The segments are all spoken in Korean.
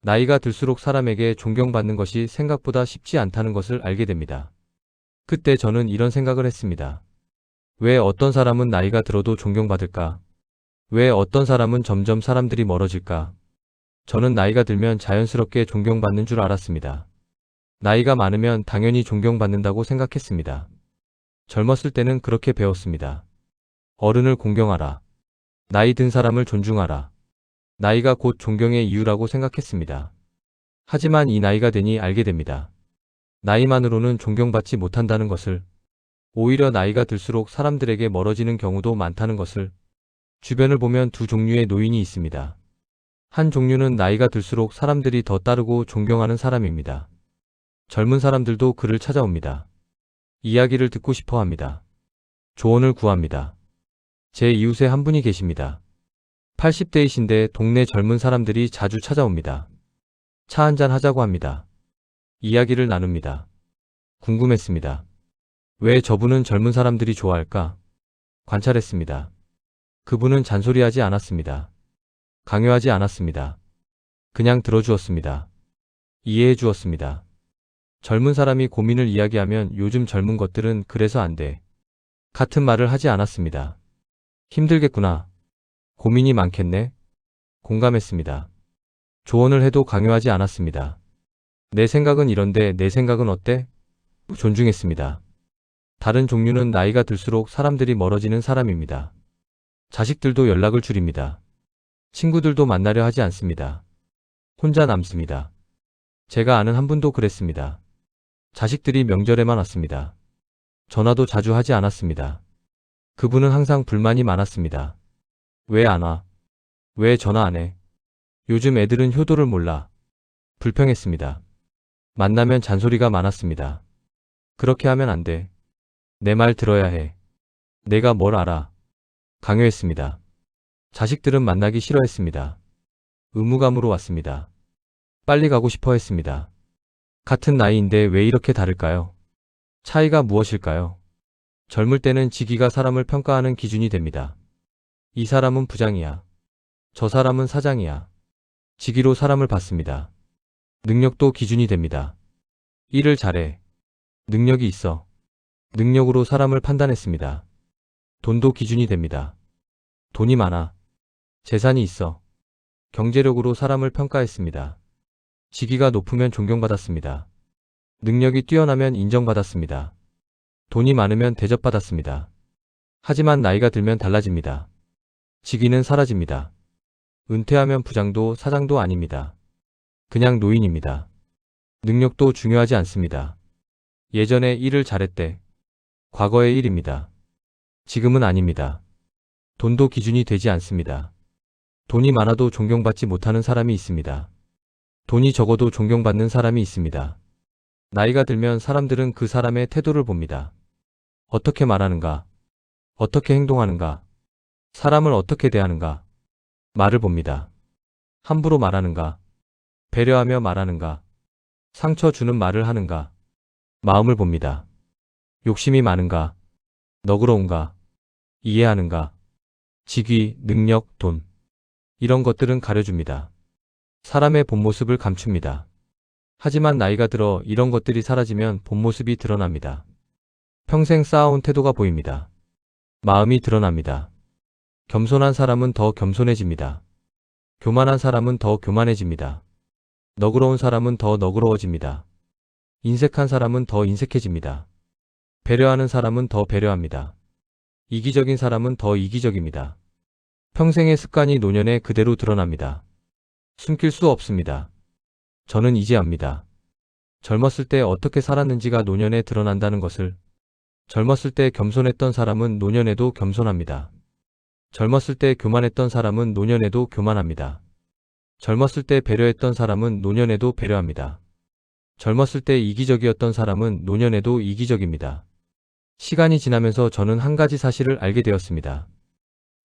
나이가 들수록 사람에게 존경받는 것이 생각보다 쉽지 않다는 것을 알게 됩니다. 그때 저는 이런 생각을 했습니다. 왜 어떤 사람은 나이가 들어도 존경받을까? 왜 어떤 사람은 점점 사람들이 멀어질까? 저는 나이가 들면 자연스럽게 존경받는 줄 알았습니다. 나이가 많으면 당연히 존경받는다고 생각했습니다. 젊었을 때는 그렇게 배웠습니다. 어른을 공경하라. 나이 든 사람을 존중하라. 나이가 곧 존경의 이유라고 생각했습니다. 하지만 이 나이가 되니 알게 됩니다. 나이만으로는 존경받지 못한다는 것을, 오히려 나이가 들수록 사람들에게 멀어지는 경우도 많다는 것을. 주변을 보면 두 종류의 노인이 있습니다. 한 종류는 나이가 들수록 사람들이 더 따르고 존경하는 사람입니다. 젊은 사람들도 그를 찾아옵니다. 이야기를 듣고 싶어 합니다. 조언을 구합니다. 제 이웃에 한 분이 계십니다. 80대이신데 동네 젊은 사람들이 자주 찾아옵니다. 차 한잔 하자고 합니다. 이야기를 나눕니다. 궁금했습니다. 왜 저분은 젊은 사람들이 좋아할까? 관찰했습니다. 그분은 잔소리하지 않았습니다. 강요하지 않았습니다. 그냥 들어주었습니다. 이해해 주었습니다. 젊은 사람이 고민을 이야기하면 요즘 젊은 것들은 그래서 안 돼. 같은 말을 하지 않았습니다. 힘들겠구나. 고민이 많겠네. 공감했습니다. 조언을 해도 강요하지 않았습니다. 내 생각은 이런데 내 생각은 어때? 존중했습니다. 다른 종류는 나이가 들수록 사람들이 멀어지는 사람입니다. 자식들도 연락을 줄입니다. 친구들도 만나려 하지 않습니다. 혼자 남습니다. 제가 아는 한 분도 그랬습니다. 자식들이 명절에만 왔습니다. 전화도 자주 하지 않았습니다. 그분은 항상 불만이 많았습니다. 왜 안 와? 왜 전화 안 해? 요즘 애들은 효도를 몰라. 불평했습니다. 만나면 잔소리가 많았습니다. 그렇게 하면 안 돼. 내 말 들어야 해. 내가 뭘 알아. 강요했습니다. 자식들은 만나기 싫어했습니다. 의무감으로 왔습니다. 빨리 가고 싶어 했습니다. 같은 나이인데 왜 이렇게 다를까요? 차이가 무엇일까요? 젊을 때는 직위가 사람을 평가하는 기준이 됩니다. 이 사람은 부장이야. 저 사람은 사장이야. 직위로 사람을 봤습니다. 능력도 기준이 됩니다. 일을 잘해. 능력이 있어. 능력으로 사람을 판단했습니다. 돈도 기준이 됩니다. 돈이 많아. 재산이 있어. 경제력으로 사람을 평가했습니다. 직위가 높으면 존경받았습니다. 능력이 뛰어나면 인정받았습니다. 돈이 많으면 대접받았습니다. 하지만 나이가 들면 달라집니다. 직위는 사라집니다. 은퇴하면 부장도 사장도 아닙니다. 그냥 노인입니다. 능력도 중요하지 않습니다. 예전에 일을 잘했대. 과거의 일입니다. 지금은 아닙니다. 돈도 기준이 되지 않습니다. 돈이 많아도 존경받지 못하는 사람이 있습니다. 돈이 적어도 존경받는 사람이 있습니다. 나이가 들면 사람들은 그 사람의 태도를 봅니다. 어떻게 말하는가? 어떻게 행동하는가? 사람을 어떻게 대하는가? 말을 봅니다. 함부로 말하는가? 배려하며 말하는가? 상처 주는 말을 하는가? 마음을 봅니다. 욕심이 많은가? 너그러운가? 이해하는가? 직위, 능력, 돈. 이런 것들은 가려줍니다. 사람의 본 모습을 감춥니다. 하지만 나이가 들어 이런 것들이 사라지면 본 모습이 드러납니다. 평생 쌓아온 태도가 보입니다. 마음이 드러납니다. 겸손한 사람은 더 겸손해집니다. 교만한 사람은 더 교만해집니다. 너그러운 사람은 더 너그러워집니다. 인색한 사람은 더 인색해집니다. 배려하는 사람은 더 배려합니다. 이기적인 사람은 더 이기적입니다. 평생의 습관이 노년에 그대로 드러납니다. 숨길 수 없습니다. 저는 이제 압니다. 젊었을 때 어떻게 살았는지가 노년에 드러난다는 것을. 젊었을 때 겸손했던 사람은 노년에도 겸손합니다. 젊었을 때 교만했던 사람은 노년에도 교만합니다. 젊었을 때 배려했던 사람은 노년에도 배려합니다. 젊었을 때 이기적이었던 사람은 노년에도 이기적입니다. 시간이 지나면서 저는 한 가지 사실을 알게 되었습니다.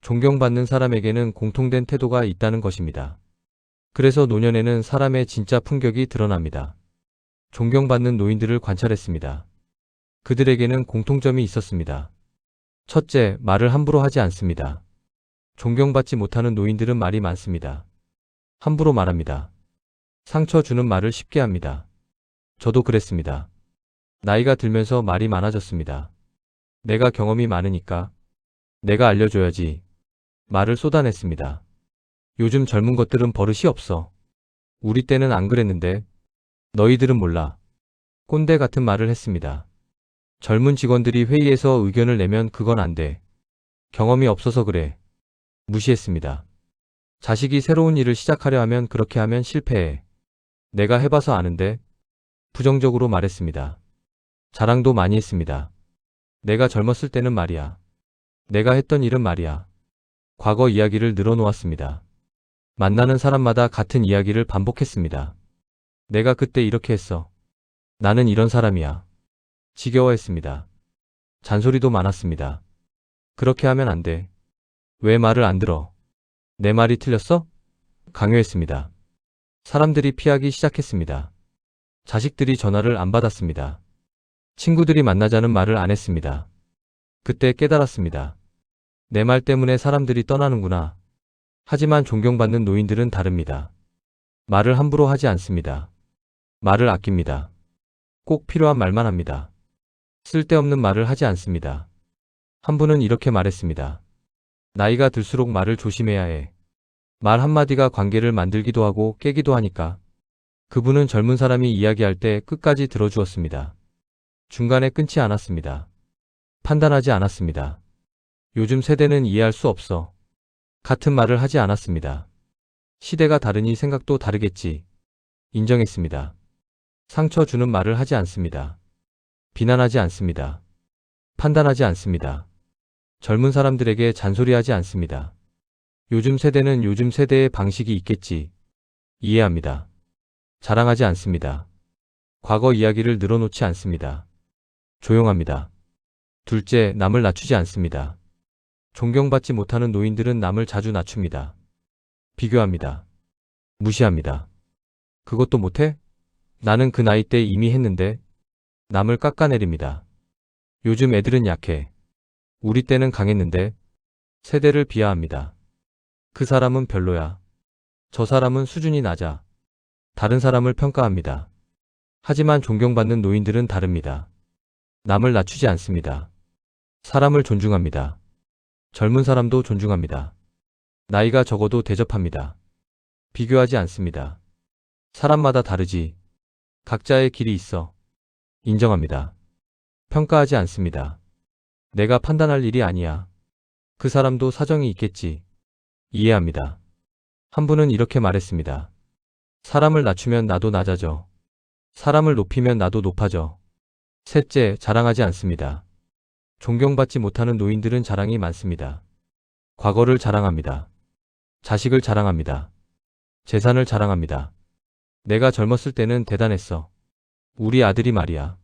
존경받는 사람에게는 공통된 태도가 있다는 것입니다. 그래서 노년에는 사람의 진짜 품격이 드러납니다. 존경받는 노인들을 관찰했습니다. 그들에게는 공통점이 있었습니다. 첫째, 말을 함부로 하지 않습니다. 존경받지 못하는 노인들은 말이 많습니다. 함부로 말합니다. 상처 주는 말을 쉽게 합니다. 저도 그랬습니다. 나이가 들면서 말이 많아졌습니다. 내가 경험이 많으니까 내가 알려줘야지. 말을 쏟아냈습니다. 요즘 젊은 것들은 버릇이 없어. 우리 때는 안 그랬는데 너희들은 몰라. 꼰대 같은 말을 했습니다. 젊은 직원들이 회의에서 의견을 내면 그건 안 돼. 경험이 없어서 그래. 무시했습니다. 자식이 새로운 일을 시작하려 하면 그렇게 하면 실패해. 내가 해봐서 아는데 부정적으로 말했습니다. 자랑도 많이 했습니다. 내가 젊었을 때는 말이야. 내가 했던 일은 말이야. 과거 이야기를 늘어놓았습니다. 만나는 사람마다 같은 이야기를 반복했습니다. 내가 그때 이렇게 했어. 나는 이런 사람이야. 지겨워했습니다. 잔소리도 많았습니다. 그렇게 하면 안 돼. 왜 말을 안 들어? 내 말이 틀렸어? 강요했습니다. 사람들이 피하기 시작했습니다. 자식들이 전화를 안 받았습니다. 친구들이 만나자는 말을 안 했습니다. 그때 깨달았습니다. 내 말 때문에 사람들이 떠나는구나. 하지만 존경받는 노인들은 다릅니다. 말을 함부로 하지 않습니다. 말을 아낍니다. 꼭 필요한 말만 합니다. 쓸데없는 말을 하지 않습니다. 한 분은 이렇게 말했습니다. 나이가 들수록 말을 조심해야 해. 말 한마디가 관계를 만들기도 하고 깨기도 하니까. 그분은 젊은 사람이 이야기할 때 끝까지 들어주었습니다. 중간에 끊지 않았습니다. 판단하지 않았습니다. 요즘 세대는 이해할 수 없어. 같은 말을 하지 않았습니다. 시대가 다르니 생각도 다르겠지. 인정했습니다. 상처 주는 말을 하지 않습니다. 비난하지 않습니다. 판단하지 않습니다. 젊은 사람들에게 잔소리하지 않습니다. 요즘 세대는 요즘 세대의 방식이 있겠지. 이해합니다. 자랑하지 않습니다. 과거 이야기를 늘어놓지 않습니다. 조용합니다. 둘째, 남을 낮추지 않습니다. 존경받지 못하는 노인들은 남을 자주 낮춥니다. 비교합니다. 무시합니다. 그것도 못해? 나는 그 나이 때 이미 했는데. 남을 깎아내립니다. 요즘 애들은 약해. 우리 때는 강했는데. 세대를 비하합니다. 그 사람은 별로야. 저 사람은 수준이 낮아. 다른 사람을 평가합니다. 하지만 존경받는 노인들은 다릅니다. 남을 낮추지 않습니다. 사람을 존중합니다. 젊은 사람도 존중합니다. 나이가 적어도 대접합니다. 비교하지 않습니다. 사람마다 다르지. 각자의 길이 있어. 인정합니다. 평가하지 않습니다. 내가 판단할 일이 아니야. 그 사람도 사정이 있겠지. 이해합니다. 한 분은 이렇게 말했습니다. 사람을 낮추면 나도 낮아져. 사람을 높이면 나도 높아져. 셋째, 자랑하지 않습니다. 존경받지 못하는 노인들은 자랑이 많습니다. 과거를 자랑합니다. 자식을 자랑합니다. 재산을 자랑합니다. 내가 젊었을 때는 대단했어. 우리 아들이 말이야.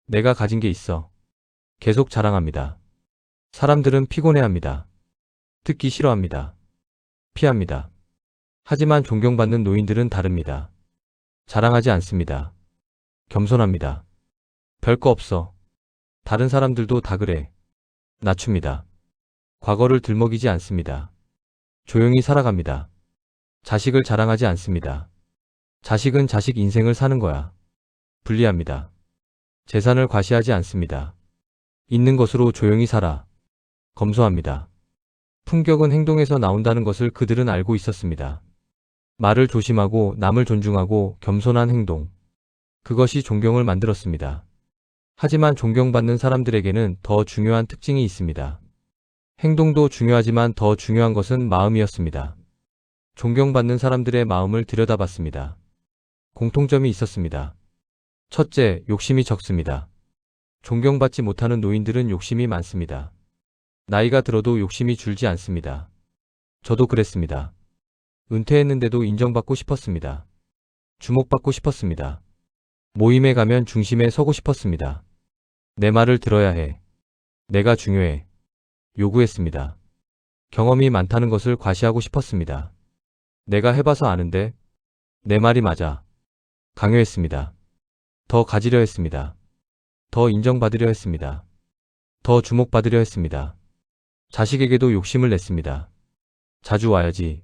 내가 가진 게 있어. 계속 자랑합니다. 사람들은 피곤해합니다. 듣기 싫어합니다. 피합니다. 하지만 존경받는 노인들은 다릅니다. 자랑하지 않습니다. 겸손합니다. 별거 없어. 다른 사람들도 다 그래. 낮춥니다. 과거를 들먹이지 않습니다. 조용히 살아갑니다. 자식을 자랑하지 않습니다. 자식은 자식 인생을 사는 거야. 분리합니다. 재산을 과시하지 않습니다. 있는 것으로 조용히 살아. 검소합니다. 품격은 행동에서 나온다는 것을 그들은 알고 있었습니다. 말을 조심하고 남을 존중하고 겸손한 행동. 그것이 존경을 만들었습니다. 하지만 존경받는 사람들에게는 더 중요한 특징이 있습니다. 행동도 중요하지만 더 중요한 것은 마음이었습니다. 존경받는 사람들의 마음을 들여다봤습니다. 공통점이 있었습니다. 첫째, 욕심이 적습니다. 존경받지 못하는 노인들은 욕심이 많습니다. 나이가 들어도 욕심이 줄지 않습니다. 저도 그랬습니다. 은퇴했는데도 인정받고 싶었습니다. 주목받고 싶었습니다. 모임에 가면 중심에 서고 싶었습니다. 내 말을 들어야 해. 내가 중요해. 요구했습니다. 경험이 많다는 것을 과시하고 싶었습니다. 내가 해봐서 아는데. 내 말이 맞아. 강요했습니다. 더 가지려 했습니다. 더 인정받으려 했습니다. 더 주목받으려 했습니다. 자식에게도 욕심을 냈습니다. 자주 와야지.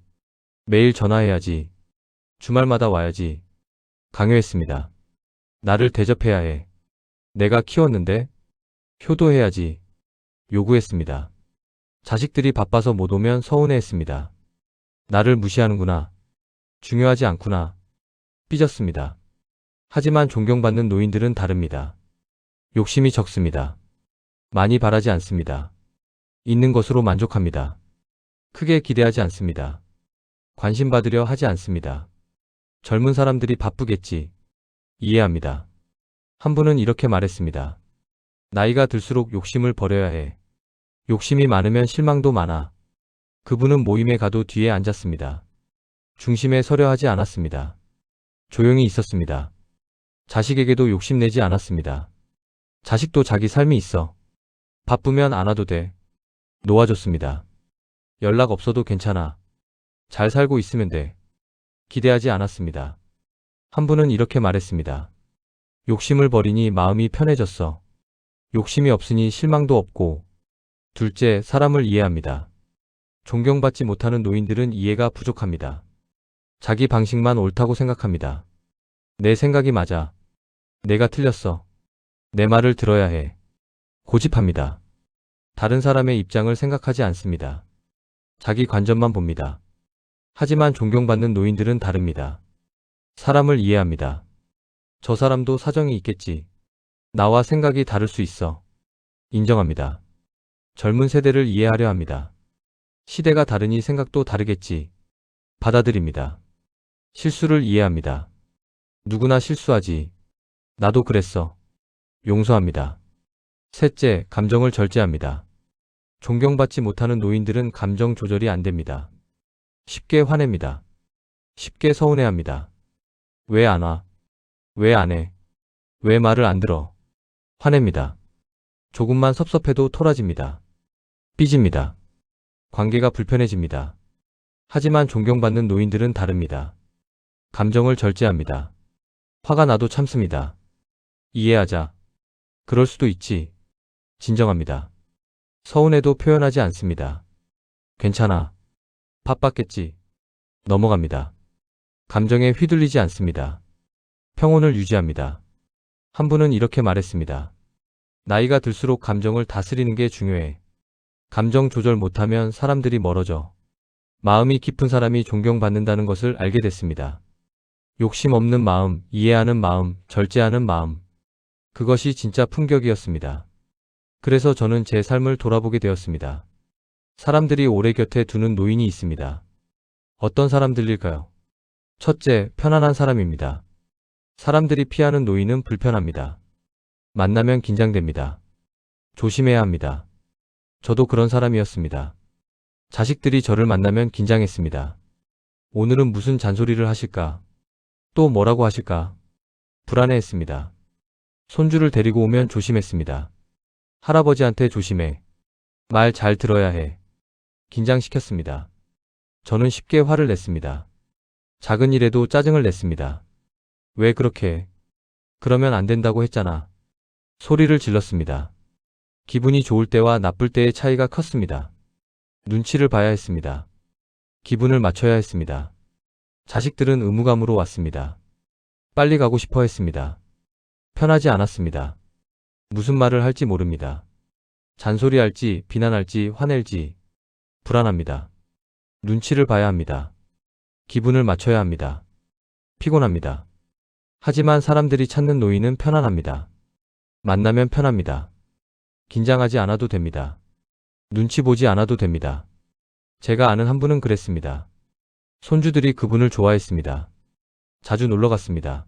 매일 전화해야지. 주말마다 와야지. 강요했습니다. 나를 대접해야 해. 내가 키웠는데 효도해야지. 요구했습니다. 자식들이 바빠서 못 오면 서운해했습니다. 나를 무시하는구나. 중요하지 않구나. 삐졌습니다. 하지만 존경받는 노인들은 다릅니다. 욕심이 적습니다. 많이 바라지 않습니다. 있는 것으로 만족합니다. 크게 기대하지 않습니다. 관심 받으려 하지 않습니다. 젊은 사람들이 바쁘겠지. 이해합니다. 한 분은 이렇게 말했습니다. 나이가 들수록 욕심을 버려야 해. 욕심이 많으면 실망도 많아. 그분은 모임에 가도 뒤에 앉았습니다. 중심에 서려 하지 않았습니다. 조용히 있었습니다. 자식에게도 욕심내지 않았습니다. 자식도 자기 삶이 있어. 바쁘면 안 와도 돼. 놓아줬습니다. 연락 없어도 괜찮아. 잘 살고 있으면 돼. 기대하지 않았습니다. 한 분은 이렇게 말했습니다. 욕심을 버리니 마음이 편해졌어. 욕심이 없으니 실망도 없고. 둘째, 사람을 이해합니다. 존경받지 못하는 노인들은 이해가 부족합니다. 자기 방식만 옳다고 생각합니다. 내 생각이 맞아. 내가 틀렸어. 내 말을 들어야 해. 고집합니다. 다른 사람의 입장을 생각하지 않습니다. 자기 관점만 봅니다. 하지만 존경받는 노인들은 다릅니다. 사람을 이해합니다. 저 사람도 사정이 있겠지. 나와 생각이 다를 수 있어. 인정합니다. 젊은 세대를 이해하려 합니다. 시대가 다르니 생각도 다르겠지. 받아들입니다. 실수를 이해합니다. 누구나 실수하지. 나도 그랬어. 용서합니다. 셋째, 감정을 절제합니다. 존경받지 못하는 노인들은 감정 조절이 안 됩니다. 쉽게 화냅니다. 쉽게 서운해합니다. 왜 안 와? 왜 안 해? 왜 말을 안 들어? 화냅니다. 조금만 섭섭해도 토라집니다. 삐집니다. 관계가 불편해집니다. 하지만 존경받는 노인들은 다릅니다. 감정을 절제합니다. 화가 나도 참습니다. 이해하자. 그럴 수도 있지. 진정합니다. 서운해도 표현하지 않습니다. 괜찮아. 바빴겠지. 넘어갑니다. 감정에 휘둘리지 않습니다. 평온을 유지합니다. 한 분은 이렇게 말했습니다. 나이가 들수록 감정을 다스리는 게 중요해. 감정 조절 못하면 사람들이 멀어져. 마음이 깊은 사람이 존경받는다는 것을 알게 됐습니다. 욕심 없는 마음, 이해하는 마음, 절제하는 마음. 그것이 진짜 품격이었습니다. 그래서 저는 제 삶을 돌아보게 되었습니다. 사람들이 오래 곁에 두는 노인이 있습니다. 어떤 사람들일까요? 첫째, 편안한 사람입니다. 사람들이 피하는 노인은 불편합니다. 만나면 긴장됩니다. 조심해야 합니다. 저도 그런 사람이었습니다. 자식들이 저를 만나면 긴장했습니다. 오늘은 무슨 잔소리를 하실까? 또 뭐라고 하실까? 불안해했습니다. 손주를 데리고 오면 조심했습니다. 할아버지한테 조심해. 말 잘 들어야 해. 긴장시켰습니다. 저는 쉽게 화를 냈습니다. 작은 일에도 짜증을 냈습니다. 왜 그렇게 해? 그러면 안 된다고 했잖아. 소리를 질렀습니다. 기분이 좋을 때와 나쁠 때의 차이가 컸습니다. 눈치를 봐야 했습니다. 기분을 맞춰야 했습니다. 자식들은 의무감으로 왔습니다. 빨리 가고 싶어 했습니다. 편하지 않았습니다. 무슨 말을 할지 모릅니다. 잔소리할지, 비난할지, 화낼지. 불안합니다. 눈치를 봐야 합니다. 기분을 맞춰야 합니다. 피곤합니다. 하지만 사람들이 찾는 노인은 편안합니다. 만나면 편합니다. 긴장하지 않아도 됩니다. 눈치 보지 않아도 됩니다. 제가 아는 한 분은 그랬습니다. 손주들이 그분을 좋아했습니다. 자주 놀러 갔습니다.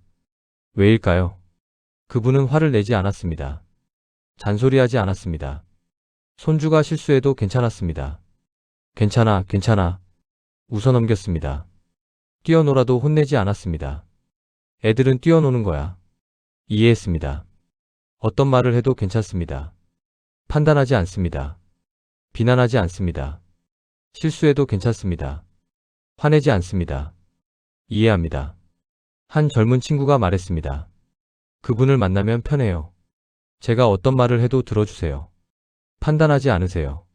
왜일까요? 그분은 화를 내지 않았습니다. 잔소리하지 않았습니다. 손주가 실수해도 괜찮았습니다. 괜찮아, 괜찮아. 웃어 넘겼습니다. 뛰어놀아도 혼내지 않았습니다. 애들은 뛰어노는 거야. 이해했습니다. 어떤 말을 해도 괜찮습니다. 판단하지 않습니다. 비난하지 않습니다. 실수해도 괜찮습니다. 화내지 않습니다. 이해합니다. 한 젊은 친구가 말했습니다. 그분을 만나면 편해요. 제가 어떤 말을 해도 들어주세요. 판단하지 않으세요.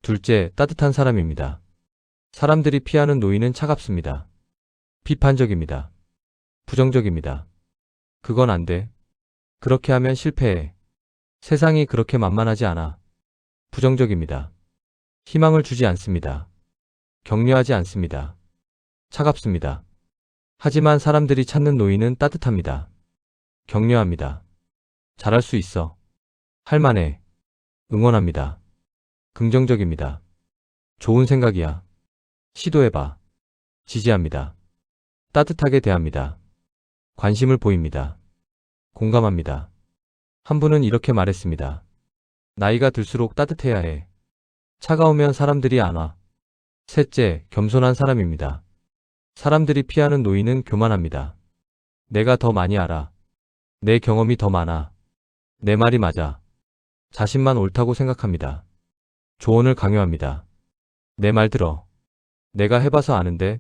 둘째, 따뜻한 사람입니다. 사람들이 피하는 노인은 차갑습니다. 비판적입니다. 부정적입니다. 그건 안 돼. 그렇게 하면 실패해. 세상이 그렇게 만만하지 않아. 부정적입니다. 희망을 주지 않습니다. 격려하지 않습니다. 차갑습니다. 하지만 사람들이 찾는 노인은 따뜻합니다. 격려합니다. 잘할 수 있어. 할만해. 응원합니다. 긍정적입니다. 좋은 생각이야. 시도해봐. 지지합니다. 따뜻하게 대합니다. 관심을 보입니다. 공감합니다. 한 분은 이렇게 말했습니다. 나이가 들수록 따뜻해야 해. 차가우면 사람들이 안 와. 셋째, 겸손한 사람입니다. 사람들이 피하는 노인은 교만합니다. 내가 더 많이 알아. 내 경험이 더 많아. 내 말이 맞아. 자신만 옳다고 생각합니다. 조언을 강요합니다. 내 말 들어. 내가 해봐서 아는데.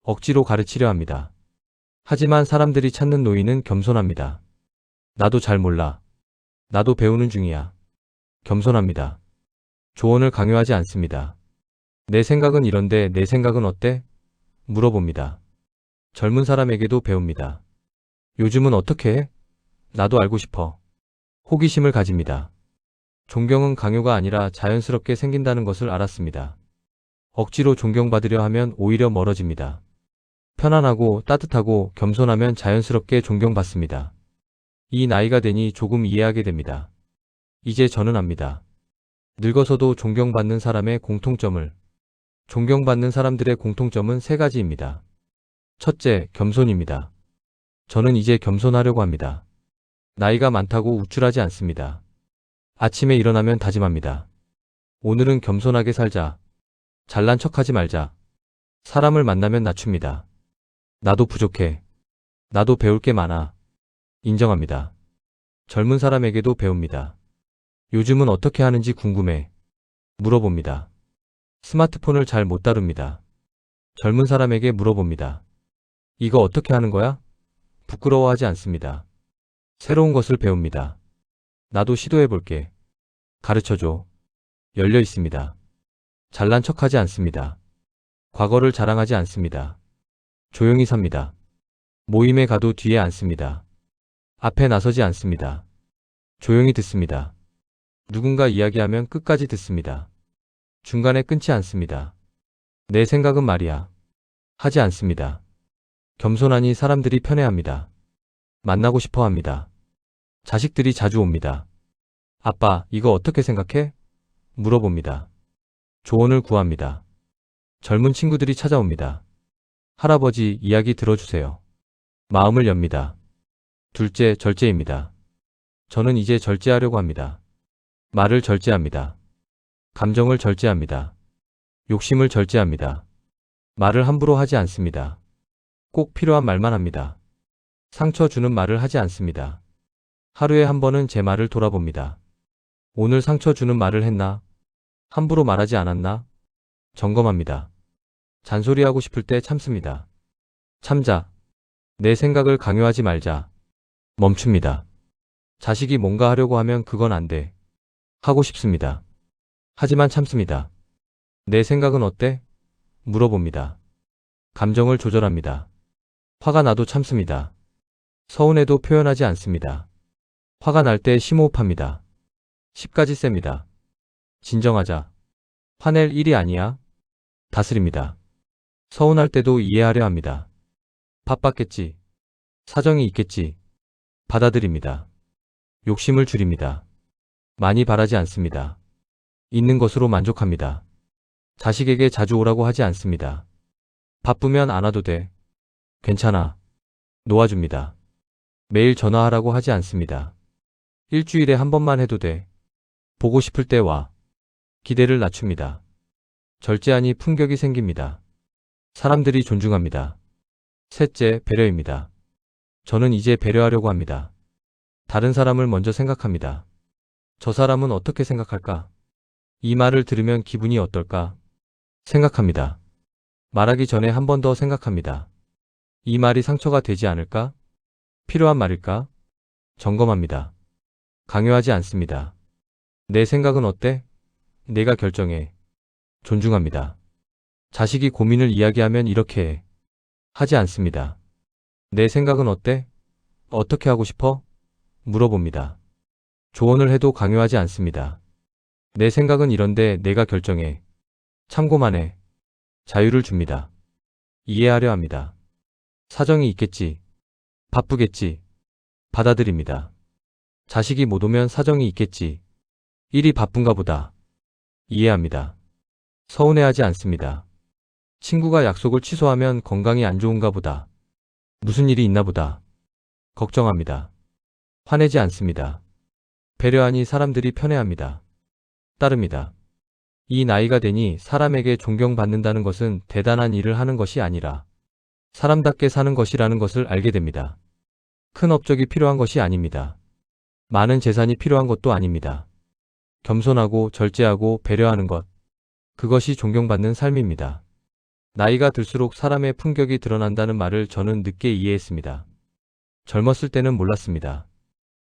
억지로 가르치려 합니다. 하지만 사람들이 찾는 노인은 겸손합니다. 나도 잘 몰라. 나도 배우는 중이야. 겸손합니다. 조언을 강요하지 않습니다. 내 생각은 이런데 내 생각은 어때? 물어봅니다. 젊은 사람에게도 배웁니다. 요즘은 어떻게 해? 나도 알고 싶어. 호기심을 가집니다. 존경은 강요가 아니라 자연스럽게 생긴다는 것을 알았습니다. 억지로 존경받으려 하면 오히려 멀어집니다. 편안하고 따뜻하고 겸손하면 자연스럽게 존경받습니다. 이 나이가 되니 조금 이해하게 됩니다. 이제 저는 압니다. 늙어서도 존경받는 사람의 공통점을. 존경받는 사람들의 공통점은 세 가지입니다. 첫째, 겸손입니다. 저는 이제 겸손하려고 합니다. 나이가 많다고 우쭐하지 않습니다. 아침에 일어나면 다짐합니다. 오늘은 겸손하게 살자. 잘난 척하지 말자. 사람을 만나면 낮춥니다. 나도 부족해. 나도 배울 게 많아. 인정합니다. 젊은 사람에게도 배웁니다. 요즘은 어떻게 하는지 궁금해. 물어봅니다. 스마트폰을 잘 못 다룹니다. 젊은 사람에게 물어봅니다. 이거 어떻게 하는 거야? 부끄러워하지 않습니다. 새로운 것을 배웁니다. 나도 시도해 볼게. 가르쳐줘. 열려 있습니다. 잘난 척하지 않습니다. 과거를 자랑하지 않습니다. 조용히 삽니다. 모임에 가도 뒤에 앉습니다. 앞에 나서지 않습니다. 조용히 듣습니다. 누군가 이야기하면 끝까지 듣습니다. 중간에 끊지 않습니다. 내 생각은 말이야. 하지 않습니다. 겸손하니 사람들이 편해합니다. 만나고 싶어 합니다. 자식들이 자주 옵니다. 아빠, 이거 어떻게 생각해? 물어봅니다. 조언을 구합니다. 젊은 친구들이 찾아옵니다. 할아버지, 이야기 들어주세요. 마음을 엽니다. 둘째, 절제입니다. 저는 이제 절제하려고 합니다. 말을 절제합니다. 감정을 절제합니다. 욕심을 절제합니다. 말을 함부로 하지 않습니다. 꼭 필요한 말만 합니다. 상처 주는 말을 하지 않습니다. 하루에 한 번은 제 말을 돌아봅니다. 오늘 상처 주는 말을 했나? 함부로 말하지 않았나? 점검합니다. 잔소리하고 싶을 때 참습니다. 참자. 내 생각을 강요하지 말자. 멈춥니다. 자식이 뭔가 하려고 하면 그건 안 돼. 하고 싶습니다. 하지만 참습니다. 내 생각은 어때? 물어봅니다. 감정을 조절합니다. 화가 나도 참습니다. 서운해도 표현하지 않습니다. 화가 날 때 심호흡합니다. 10까지 셉니다. 진정하자. 화낼 일이 아니야. 다스립니다. 서운할 때도 이해하려 합니다. 바빴겠지. 사정이 있겠지. 받아들입니다. 욕심을 줄입니다. 많이 바라지 않습니다. 있는 것으로 만족합니다. 자식에게 자주 오라고 하지 않습니다. 바쁘면 안 와도 돼. 괜찮아. 놓아줍니다. 매일 전화하라고 하지 않습니다. 일주일에 한 번만 해도 돼. 보고 싶을 때 와. 기대를 낮춥니다. 절제하니 품격이 생깁니다. 사람들이 존중합니다. 셋째, 배려입니다. 저는 이제 배려하려고 합니다. 다른 사람을 먼저 생각합니다. 저 사람은 어떻게 생각할까? 이 말을 들으면 기분이 어떨까? 생각합니다. 말하기 전에 한 번 더 생각합니다. 이 말이 상처가 되지 않을까? 필요한 말일까? 점검합니다. 강요하지 않습니다. 내 생각은 어때? 내가 결정해. 존중합니다. 자식이 고민을 이야기하면 이렇게 해. 하지 않습니다. 내 생각은 어때? 어떻게 하고 싶어? 물어봅니다. 조언을 해도 강요하지 않습니다. 내 생각은 이런데 내가 결정해. 참고만 해. 자유를 줍니다. 이해하려 합니다. 사정이 있겠지. 바쁘겠지. 받아들입니다. 자식이 못 오면 사정이 있겠지. 일이 바쁜가 보다. 이해합니다. 서운해하지 않습니다. 친구가 약속을 취소하면 건강이 안 좋은가 보다. 무슨 일이 있나 보다. 걱정합니다. 화내지 않습니다. 배려하니 사람들이 편해합니다. 따릅니다. 이 나이가 되니 사람에게 존경받는다는 것은 대단한 일을 하는 것이 아니라 사람답게 사는 것이라는 것을 알게 됩니다. 큰 업적이 필요한 것이 아닙니다. 많은 재산이 필요한 것도 아닙니다. 겸손하고 절제하고 배려하는 것. 그것이 존경받는 삶입니다. 나이가 들수록 사람의 품격이 드러난다는 말을 저는 늦게 이해했습니다. 젊었을 때는 몰랐습니다.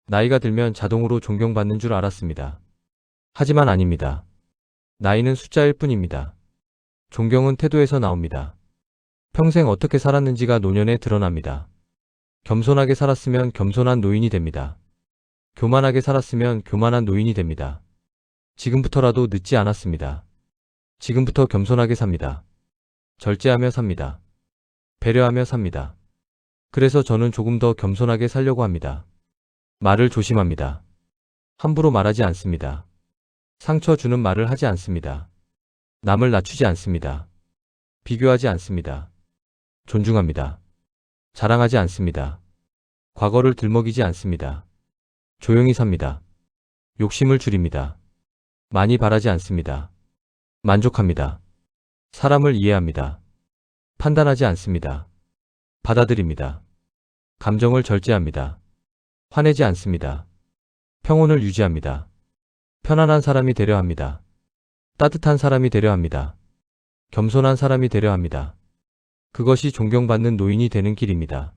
나이가 들면 자동으로 존경받는 줄 알았습니다. 하지만 아닙니다. 나이는 숫자일 뿐입니다. 존경은 태도에서 나옵니다. 평생 어떻게 살았는지가 노년에 드러납니다. 겸손하게 살았으면 겸손한 노인이 됩니다. 교만하게 살았으면 교만한 노인이 됩니다. 지금부터라도 늦지 않았습니다. 지금부터 겸손하게 삽니다. 절제하며 삽니다. 배려하며 삽니다. 그래서 저는 조금 더 겸손하게 살려고 합니다. 말을 조심합니다. 함부로 말하지 않습니다. 상처 주는 말을 하지 않습니다. 남을 낮추지 않습니다. 비교하지 않습니다. 존중합니다. 자랑하지 않습니다. 과거를 들먹이지 않습니다. 조용히 삽니다. 욕심을 줄입니다. 많이 바라지 않습니다. 만족합니다. 사람을 이해합니다. 판단하지 않습니다. 받아들입니다. 감정을 절제합니다. 화내지 않습니다. 평온을 유지합니다. 편안한 사람이 되려 합니다. 따뜻한 사람이 되려 합니다. 겸손한 사람이 되려 합니다. 그것이 존경받는 노인이 되는 길입니다.